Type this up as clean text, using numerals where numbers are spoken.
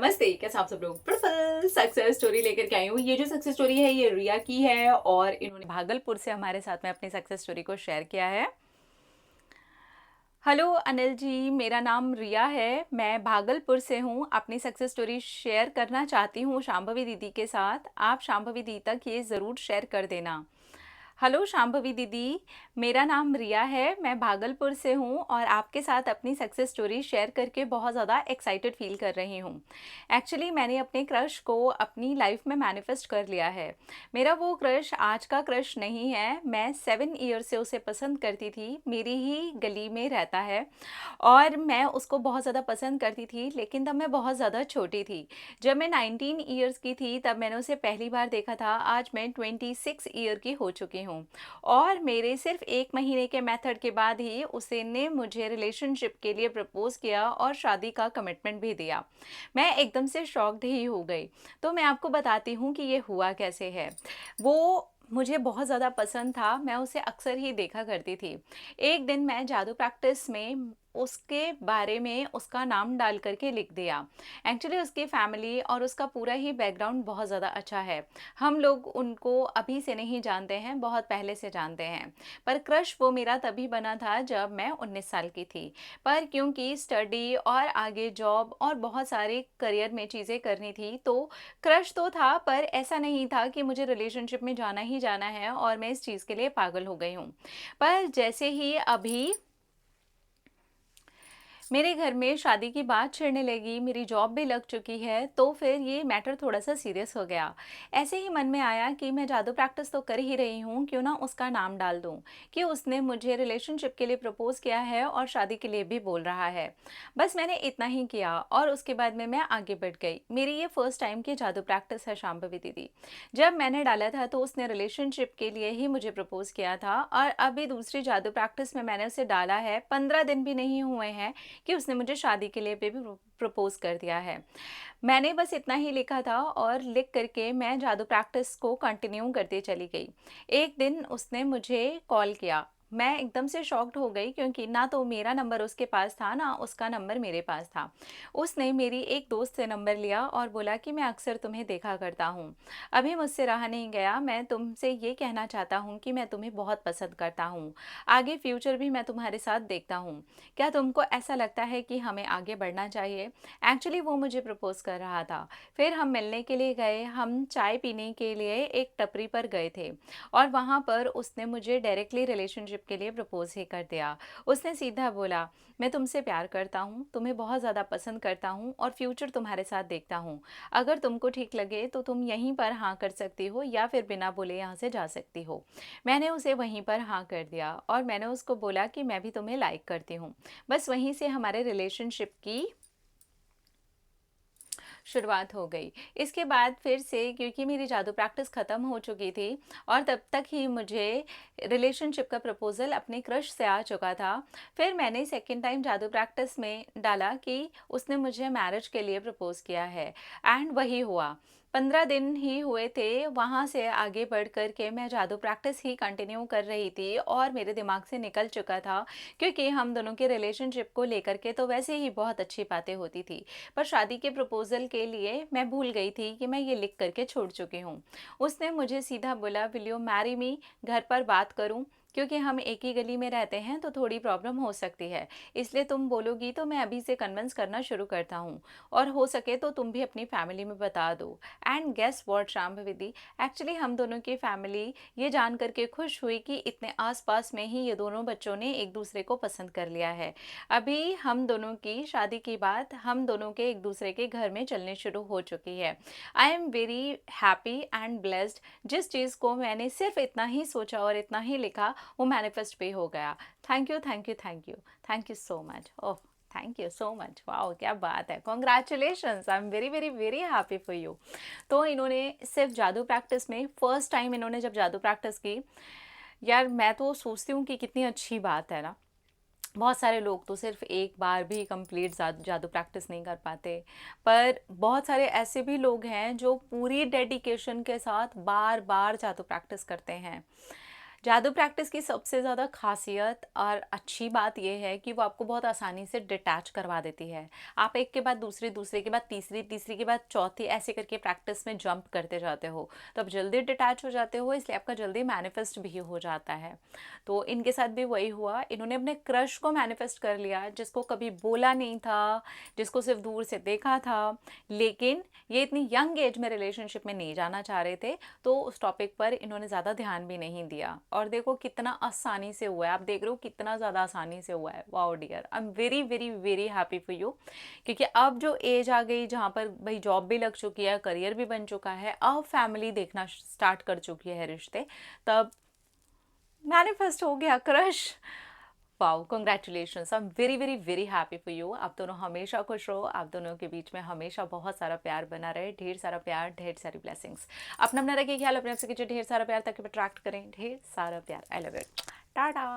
नमस्ते, कैसे आप सब लोग? ब्यूटीफुल सक्सेस स्टोरी लेकर के आई हूँ। ये जो सक्सेस स्टोरी है ये रिया की है और इन्होंने भागलपुर से हमारे साथ में अपनी सक्सेस स्टोरी को शेयर किया है। हेलो अनिल जी, मेरा नाम रिया है। मैं भागलपुर से हूँ। अपनी सक्सेस स्टोरी शेयर करना चाहती हूँ शांभवी दीदी के साथ। आप शांभवी दीदी तक ये ज़रूर शेयर कर देना। हेलो शांभवी दीदी, मेरा नाम रिया है। मैं भागलपुर से हूँ और आपके साथ अपनी सक्सेस स्टोरी शेयर करके बहुत ज़्यादा एक्साइटेड फील कर रही हूँ। एक्चुअली मैंने अपने क्रश को अपनी लाइफ में मैनिफेस्ट कर लिया है। मेरा वो क्रश आज का क्रश नहीं है। मैं 7 ईयर से उसे पसंद करती थी। मेरी ही गली में रहता है और मैं उसको बहुत ज़्यादा पसंद करती थी, लेकिन तब मैं बहुत ज़्यादा छोटी थी। जब मैं 19 ईयर्स की थी तब मैंने उसे पहली बार देखा था। आज मैं 26 ईयर की हो चुकी हूँ और मेरे सिर्फ 1 महीने के मेथड के बाद ही उसने मुझे रिलेशनशिप के लिए प्रपोज किया और शादी का कमिटमेंट भी दिया। मैं एकदम से शॉक्ड ही हो गई। तो मैं आपको बताती हूँ कि ये हुआ कैसे है। वो मुझे बहुत ज़्यादा पसंद था। मैं उसे अक्सर ही देखा करती थी। एक दिन मैं जादू प्रैक्टिस में उसके बारे में उसका नाम डाल करके लिख दिया। एक्चुअली उसकी फैमिली और उसका पूरा ही बैकग्राउंड बहुत ज़्यादा अच्छा है। हम लोग उनको अभी से नहीं जानते हैं, बहुत पहले से जानते हैं। पर क्रश वो मेरा तभी बना था जब मैं 19 साल की थी। पर क्योंकि स्टडी और आगे जॉब और बहुत सारे करियर में चीज़ें करनी थी, तो क्रश तो था पर ऐसा नहीं था कि मुझे रिलेशनशिप में जाना ही जाना है और मैं इस चीज़ के लिए पागल हो गई हूँ। पर जैसे ही अभी मेरे घर में शादी की बात छिड़ने लगी, मेरी जॉब भी लग चुकी है, तो फिर ये मैटर थोड़ा-सा सीरियस हो गया। ऐसे ही मन में आया कि मैं जादू प्रैक्टिस तो कर ही रही हूँ, क्यों ना उसका नाम डाल दूँ, कि उसने मुझे रिलेशनशिप के लिए प्रपोज़ किया है और शादी के लिए भी बोल रहा है। बस मैंने इतना ही किया और उसके बाद में मैं आगे बढ़ गई। मेरी ये फर्स्ट टाइम की जादू प्रैक्टिस है शांभवी दीदी। जब मैंने डाला था तो उसने रिलेशनशिप के लिए ही मुझे प्रपोज़ किया था और अभी दूसरी जादू प्रैक्टिस में मैंने उसे डाला है, 15 दिन भी नहीं हुए हैं कि उसने मुझे शादी के लिए भी प्रपोज़ कर दिया है। मैंने बस इतना ही लिखा था और लिख करके मैं जादू प्रैक्टिस को कंटिन्यू करते चली गई। एक दिन उसने मुझे कॉल किया। मैं एकदम से शॉक्ड हो गई क्योंकि ना तो मेरा नंबर उसके पास था, ना उसका नंबर मेरे पास था। उसने मेरी एक दोस्त से नंबर लिया और बोला कि मैं अक्सर तुम्हें देखा करता हूँ। अभी मुझसे रहा नहीं गया, मैं तुमसे ये कहना चाहता हूँ कि मैं तुम्हें बहुत पसंद करता हूँ। आगे फ्यूचर भी मैं तुम्हारे साथ देखता हूँ। क्या तुमको ऐसा लगता है कि हमें आगे बढ़ना चाहिए? एक्चुअली वो मुझे प्रपोज़ कर रहा था। फिर हम मिलने के लिए गए, हम चाय पीने के लिए एक टपरी पर गए थे और वहाँ पर उसने मुझे डायरेक्टली रिलेशनशिप के लिए प्रपोज़ ही कर दिया। उसने सीधा बोला, मैं तुमसे प्यार करता हूँ, तुम्हें बहुत ज़्यादा पसंद करता हूँ और फ्यूचर तुम्हारे साथ देखता हूँ। अगर तुमको ठीक लगे तो तुम यहीं पर हाँ कर सकती हो या फिर बिना बोले यहाँ से जा सकती हो। मैंने उसे वहीं पर हाँ कर दिया और मैंने उसको बोला कि मैं भी तुम्हें लाइक करती हूँ। बस वहीं से हमारे रिलेशनशिप की शुरुआत हो गई। इसके बाद फिर से क्योंकि मेरी जादू प्रैक्टिस ख़त्म हो चुकी थी और तब तक ही मुझे रिलेशनशिप का प्रपोज़ल अपने क्रश से आ चुका था। फिर मैंने सेकंड टाइम जादू प्रैक्टिस में डाला कि उसने मुझे मैरिज के लिए प्रपोज़ किया है एंड वही हुआ। 15 दिन ही हुए थे, वहाँ से आगे बढ़ कर के मैं जादू प्रैक्टिस ही कंटिन्यू कर रही थी और मेरे दिमाग से निकल चुका था क्योंकि हम दोनों के रिलेशनशिप को लेकर के तो वैसे ही बहुत अच्छी बातें होती थी। पर शादी के प्रपोज़ल के लिए मैं भूल गई थी कि मैं ये लिख करके छोड़ चुकी हूँ। उसने मुझे सीधा बोला, विल यू मैरी मी? घर पर बात करूँ? क्योंकि हम एक ही गली में रहते हैं तो थोड़ी प्रॉब्लम हो सकती है। इसलिए तुम बोलोगी तो मैं अभी से कन्विंस करना शुरू करता हूँ और हो सके तो तुम भी अपनी फैमिली में बता दो। And guess what Shambhavi, actually हम दोनों की फैमिली ये जान करके खुश हुई कि इतने आस-पास में ही ये दोनों बच्चों ने एक दूसरे को पसंद कर लिया है। अभी हम दोनों की शादी की बात हम दोनों के एक दूसरे के घर में चलने शुरू हो चुकी है। आई am very happy and blessed. जिस चीज़ को मैंने सिर्फ इतना ही सोचा और इतना ही लिखा वो मैनिफेस्ट भी हो गया। Thank you, thank you, thank you, thank you so much. Oh, thank you so much. Wow, क्या बात है। Congratulations, I am very very very happy for you. तो इन्होंने सिर्फ जादू प्रैक्टिस में फर्स्ट टाइम इन्होंने जब जादू प्रैक्टिस की, यार मैं तो सोचती हूँ कि कितनी अच्छी बात है ना। बहुत सारे लोग तो सिर्फ एक बार भी कंप्लीट जादू प्रैक्टिस नहीं कर पाते, पर बहुत सारे ऐसे भी लोग हैं जो पूरी डेडिकेशन के साथ बार बार जादू प्रैक्टिस करते हैं। जादू प्रैक्टिस की सबसे ज़्यादा ख़ासियत और अच्छी बात ये है कि वो आपको बहुत आसानी से डिटैच करवा देती है। आप एक के बाद दूसरी, दूसरे के बाद तीसरी, तीसरी के बाद चौथी ऐसे करके प्रैक्टिस में जंप करते जाते हो। तो आप जल्दी डिटैच हो जाते हो, इसलिए आपका जल्दी मैनिफेस्ट भी हो जाता है। तो इनके साथ भी वही हुआ, इन्होंने अपने क्रश को मैनिफेस्ट कर लिया, जिसको कभी बोला नहीं था, जिसको सिर्फ़ दूर से देखा था, लेकिन ये इतनी यंग एज में रिलेशनशिप में नहीं जाना चाह रहे थे, तो उस टॉपिक पर इन्होंने ज़्यादा ध्यान भी नहीं दिया। और देखो कितना आसानी से हुआ है, आप देख रहे हो कितना ज़्यादा आसानी से हुआ है। Wow dear, I am very very very happy for you. क्योंकि अब जो एज आ गई जहाँ पर भाई जॉब भी लग चुकी है, करियर भी बन चुका है, अब फैमिली देखना स्टार्ट कर चुकी है रिश्ते, तब मैनिफेस्ट हो गया crush. Wow, congratulations, I am very very very happy for you. आप दोनों हमेशा खुश रहो, आप दोनों के बीच में हमेशा बहुत सारा प्यार बना रहे, ढेर सारा प्यार, ढेर सारी ब्लेसिंग्स। अपना अपना रखिए ख्याल, अपने आपसे कीजिए ढेर सारा प्यार ताकि अट्रैक्ट करें ढेर सारा प्यार। I love it, Tata.